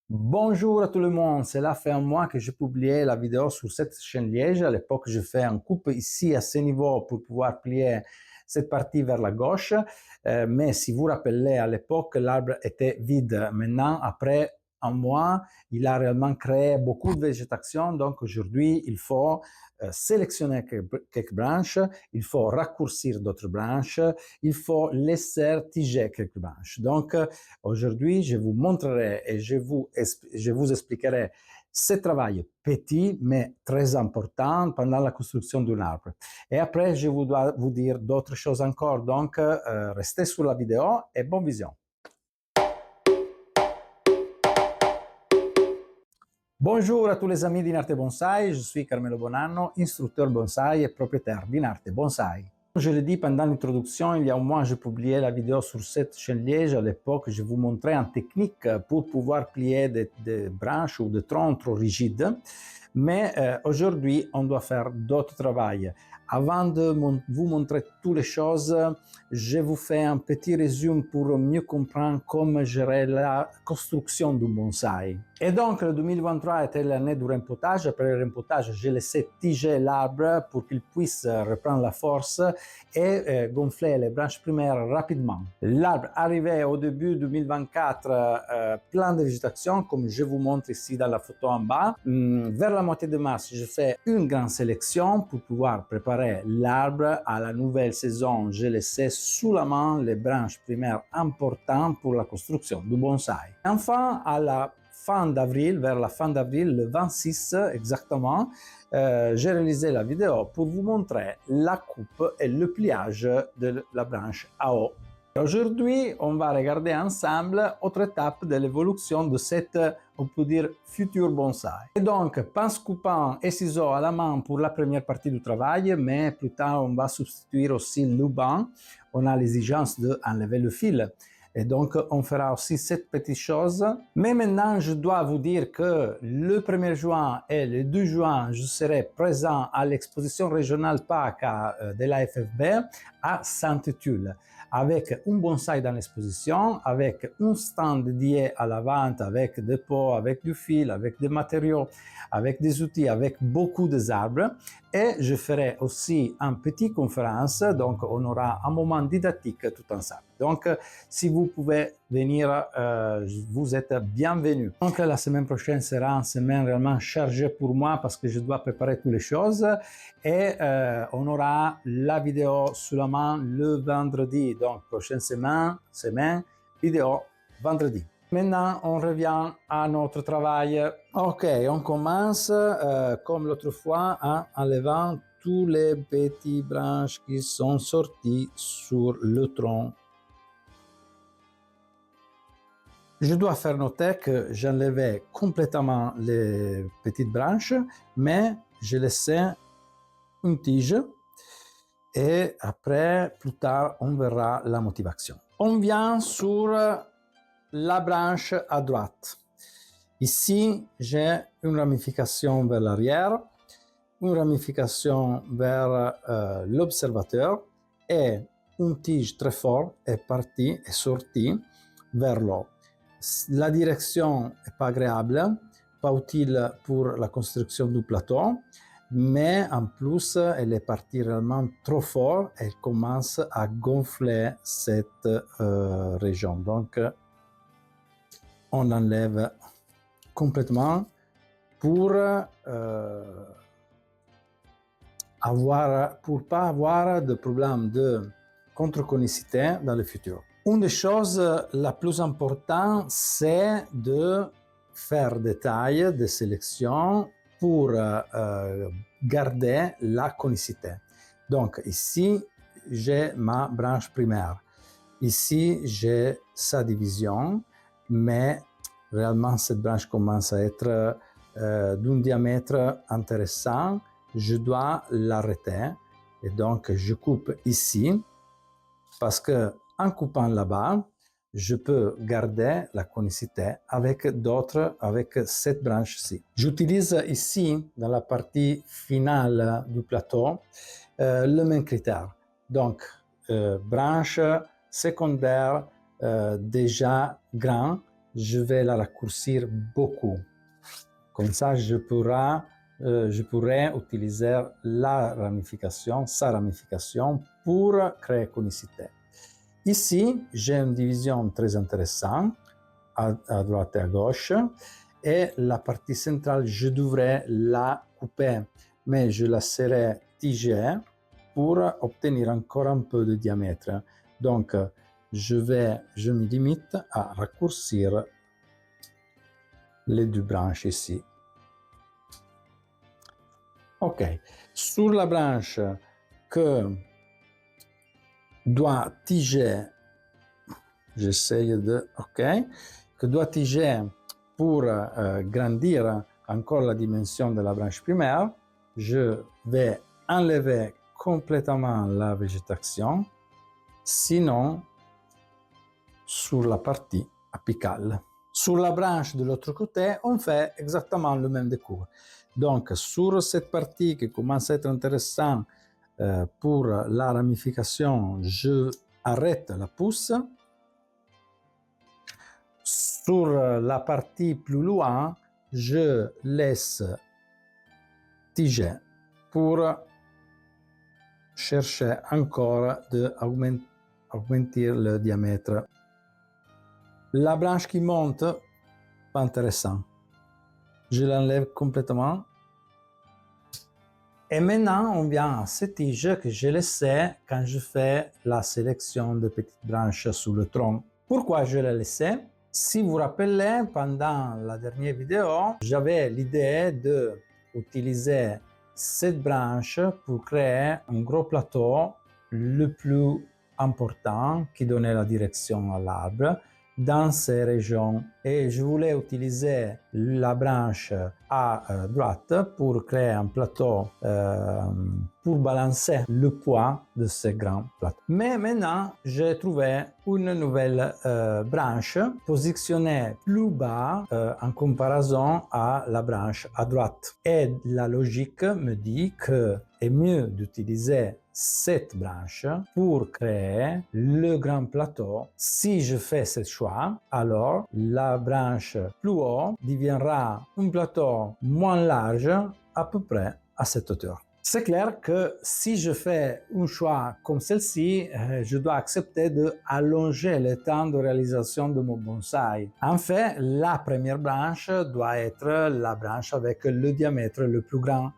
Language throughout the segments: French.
Bonjour à tout le monde, cela fait un mois que j'ai publié la vidéo sur cette chaîne Liège. À l'époque, je fais un coupe ici à ce niveau pour pouvoir plier cette partie vers la gauche. Mais si vous vous rappelez, à l'époque, l'arbre était vide. Maintenant, après un mois, il a réellement créé beaucoup de végétation. Donc aujourd'hui, il faut sélectionner quelques branches, il faut raccourcir d'autres branches, il faut laisser tiger quelques branches. Donc, aujourd'hui, je vous montrerai et je vous expliquerai ce travail petit mais très important pendant la construction d'un arbre. Et après, je dois vous dire d'autres choses encore. Donc, restez sur la vidéo et bonne vision. Bonjour à tous les amis d'Inarte Bonsai, je suis Carmelo Bonanno, instructeur bonsai et propriétaire d'Inarte Bonsai. Je l'ai dit pendant l'introduction, il y a un mois, j'ai publié la vidéo sur cette chaîne Liège. À l'époque, je vous montrais une technique pour pouvoir plier des branches ou des troncs trop rigides. Mais aujourd'hui, on doit faire d'autres travaux. Avant de vous montrer toutes les choses, je vous fais un petit résumé pour mieux comprendre comment gérer la construction du bonsaï. Et donc, le 2023 était l'année du rempotage. Après le rempotage, j'ai laissé tiger l'arbre pour qu'il puisse reprendre la force et gonfler les branches primaires rapidement. L'arbre arrivait au début 2024 plein de végétation, comme je vous montre ici dans la photo en bas. Vers la moitié de mars, je fais une grande sélection pour pouvoir préparer l'arbre à la nouvelle saison. J'ai laissé sous la main les branches primaires importantes pour la construction du bonsaï. Enfin, à la fin d'avril, vers la fin d'avril, le 26 exactement, j'ai réalisé la vidéo pour vous montrer la coupe et le pliage de la branche à haut. Aujourd'hui, on va regarder ensemble autre étape de l'évolution de cette, on peut dire, futur bonsaï. Et donc, pince coupant et ciseaux à la main pour la première partie du travail, mais plus tard, on va substituer aussi le banc. On a l'exigence d'enlever le fil. Et donc, on fera aussi cette petite chose. Mais maintenant, je dois vous dire que le 1er juin et le 2 juin, je serai présent à l'exposition régionale PACA de la FFB à Sainte-Tulle, avec un bonsaï dans l'exposition, avec un stand dédié à la vente, avec des pots, avec du fil, avec des matériaux, avec des outils, avec beaucoup d'arbres. Et je ferai aussi une petite conférence, donc on aura un moment didactique tout ensemble. Donc, si vous pouvez venir, vous êtes bienvenus. Donc, la semaine prochaine sera une semaine réellement chargée pour moi parce que je dois préparer toutes les choses. Et on aura la vidéo seulement le vendredi. Donc, prochaine semaine, vidéo vendredi. Maintenant, on revient à notre travail. Ok, on commence comme l'autre fois en enlevant tous les petites branches qui sont sorties sur le tronc. Je dois faire noter que j'enlevais complètement les petites branches, mais je laissais une tige et après, plus tard, on verra la motivation. On vient sur la branche à droite. Ici, j'ai une ramification vers l'arrière, une ramification vers l'observateur et une tige très forte est partie, est sortie vers le haut. La direction n'est pas agréable, pas utile pour la construction du plateau, mais en plus, elle est partie réellement trop fort et elle commence à gonfler cette région. Donc, on enlève complètement pour pas avoir de problème de contre-conicité dans le futur. Une des choses la plus importante, c'est de faire des tailles de sélection pour garder la conicité. Donc ici, j'ai ma branche primaire. Ici, j'ai sa division, mais réellement, cette branche commence à être d'un diamètre intéressant. Je dois l'arrêter et donc je coupe ici parce que en coupant là-bas, je peux garder la conicité avec cette branche-ci. J'utilise ici, dans la partie finale du plateau, le même critère. Donc, branche secondaire déjà grand, je vais la raccourcir beaucoup. Comme ça, je pourrais utiliser sa ramification pour créer conicité. Ici, j'ai une division très intéressante à droite et à gauche, et la partie centrale, je devrais la couper, mais je la laisserai tigée pour obtenir encore un peu de diamètre. Donc, je me limite à raccourcir les deux branches ici. Ok, sur la branche que doit tiger, j'essaye de, ok, que doit tiger pour grandir encore la dimension de la branche primaire, je vais enlever complètement la végétation, sinon sur la partie apicale. Sur la branche de l'autre côté, on fait exactement le même décours. Donc, sur cette partie qui commence à être intéressante pour la ramification, je arrête la pousse. Sur la partie plus loin, je laisse tiger pour chercher encore d'augmenter le diamètre. La branche qui monte, pas intéressant. Je l'enlève complètement. Et maintenant, on vient à ces tiges que j'ai laissées quand je fais la sélection de petites branches sur le tronc. Pourquoi je les laissais? Si vous vous rappelez, pendant la dernière vidéo, j'avais l'idée d'utiliser cette branche pour créer un gros plateau le plus important qui donnait la direction à l'arbre dans ces régions. Et je voulais utiliser la branche à droite pour créer un plateau pour balancer le poids de ce grand plateau. Mais maintenant, j'ai trouvé une nouvelle branche positionnée plus bas en comparaison à la branche à droite. Et la logique me dit que c'est mieux d'utiliser cette branche pour créer le grand plateau. Si je fais ce choix, alors la branche plus haut deviendra un plateau moins large, à peu près à cette hauteur. C'est clair que si je fais un choix comme celle-ci, je dois accepter d'allonger le temps de réalisation de mon bonsaï. En fait, la première branche doit être la branche avec le diamètre le plus grand.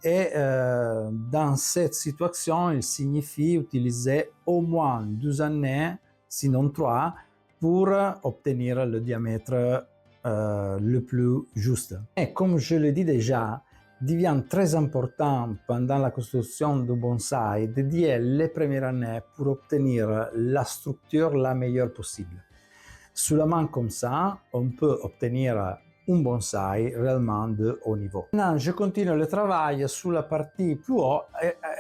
Et dans cette situation, il signifie utiliser au moins 2 années, sinon 3, pour obtenir le diamètre le plus juste. Et comme je le dis déjà, il devient très important pendant la construction du bonsaï de dédier les premières années pour obtenir la structure la meilleure possible. Seulement comme ça, on peut obtenir un bonsaï réellement de haut niveau. Maintenant, je continue le travail sur la partie plus haut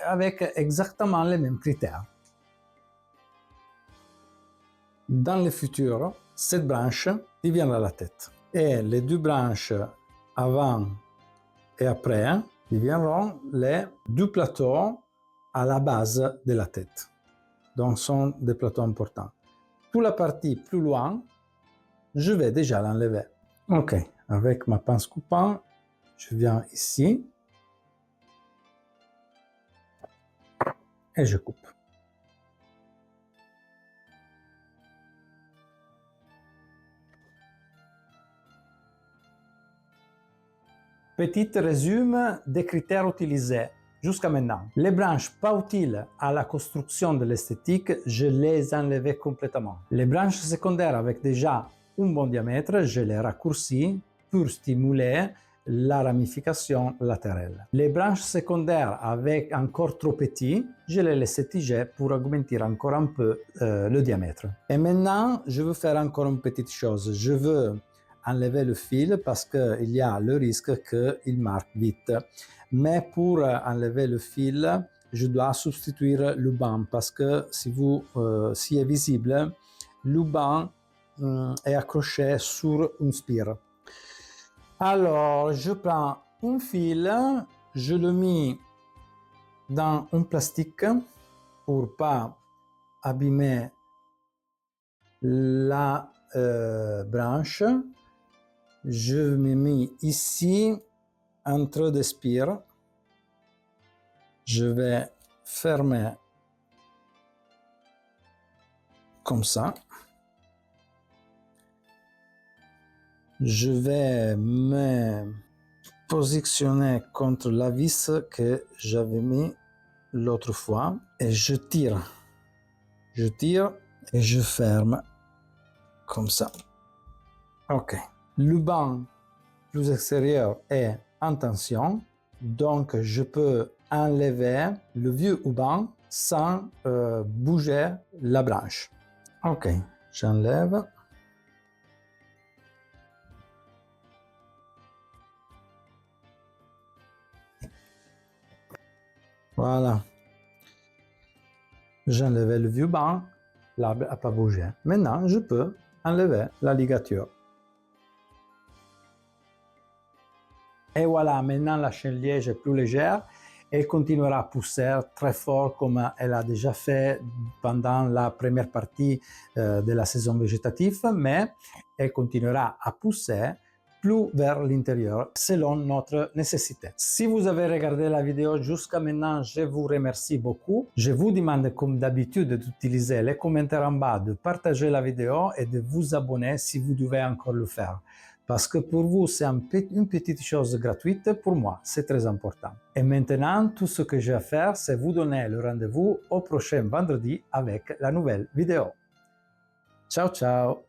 avec exactement les mêmes critères. Dans le futur, cette branche deviendra la tête. Et les deux branches avant et après deviendront les deux plateaux à la base de la tête. Donc, ce sont des plateaux importants. Pour la partie plus loin, je vais déjà l'enlever. Ok, avec ma pince coupante, je viens ici et je coupe. Petit résumé des critères utilisés jusqu'à maintenant. Les branches pas utiles à la construction de l'esthétique, je les enlevais complètement. Les branches secondaires avec déjà un bon diamètre, je les raccourcis pour stimuler la ramification latérale. Les branches secondaires avec encore trop petits, je les laisse tiger pour augmenter encore un peu le diamètre. Et maintenant, je veux faire encore une petite chose. Je veux enlever le fil parce qu'il y a le risque qu'il marque vite. Mais pour enlever le fil, je dois substituer le banc parce que si est visible, le banc est accroché sur une spire. Alors, je prends un fil, je le mets dans un plastique pour pas abîmer la branche. Je me mets ici entre deux spires. Je vais fermer comme ça. Je vais me positionner contre la vis que j'avais mis l'autre fois et je tire et je ferme comme ça. Ok. Le banc plus extérieur est en tension, donc je peux enlever le vieux banc sans bouger la branche. Ok, j'enlève. Voilà. J'ai enlevé le vieux banc, l'arbre n'a pas bougé. Maintenant, je peux enlever la ligature. Et voilà, maintenant la chaîne liège est plus légère. Elle continuera à pousser très fort comme elle a déjà fait pendant la première partie de la saison végétative, mais elle continuera à pousser plus vers l'intérieur selon notre nécessité. Si vous avez regardé la vidéo jusqu'à maintenant, je vous remercie beaucoup. Je vous demande comme d'habitude d'utiliser les commentaires en bas, de partager la vidéo et de vous abonner si vous devez encore le faire. Parce que pour vous, c'est une petite chose gratuite, pour moi, c'est très important. Et maintenant, tout ce que j'ai à faire, c'est vous donner le rendez-vous au prochain vendredi avec la nouvelle vidéo. Ciao, ciao!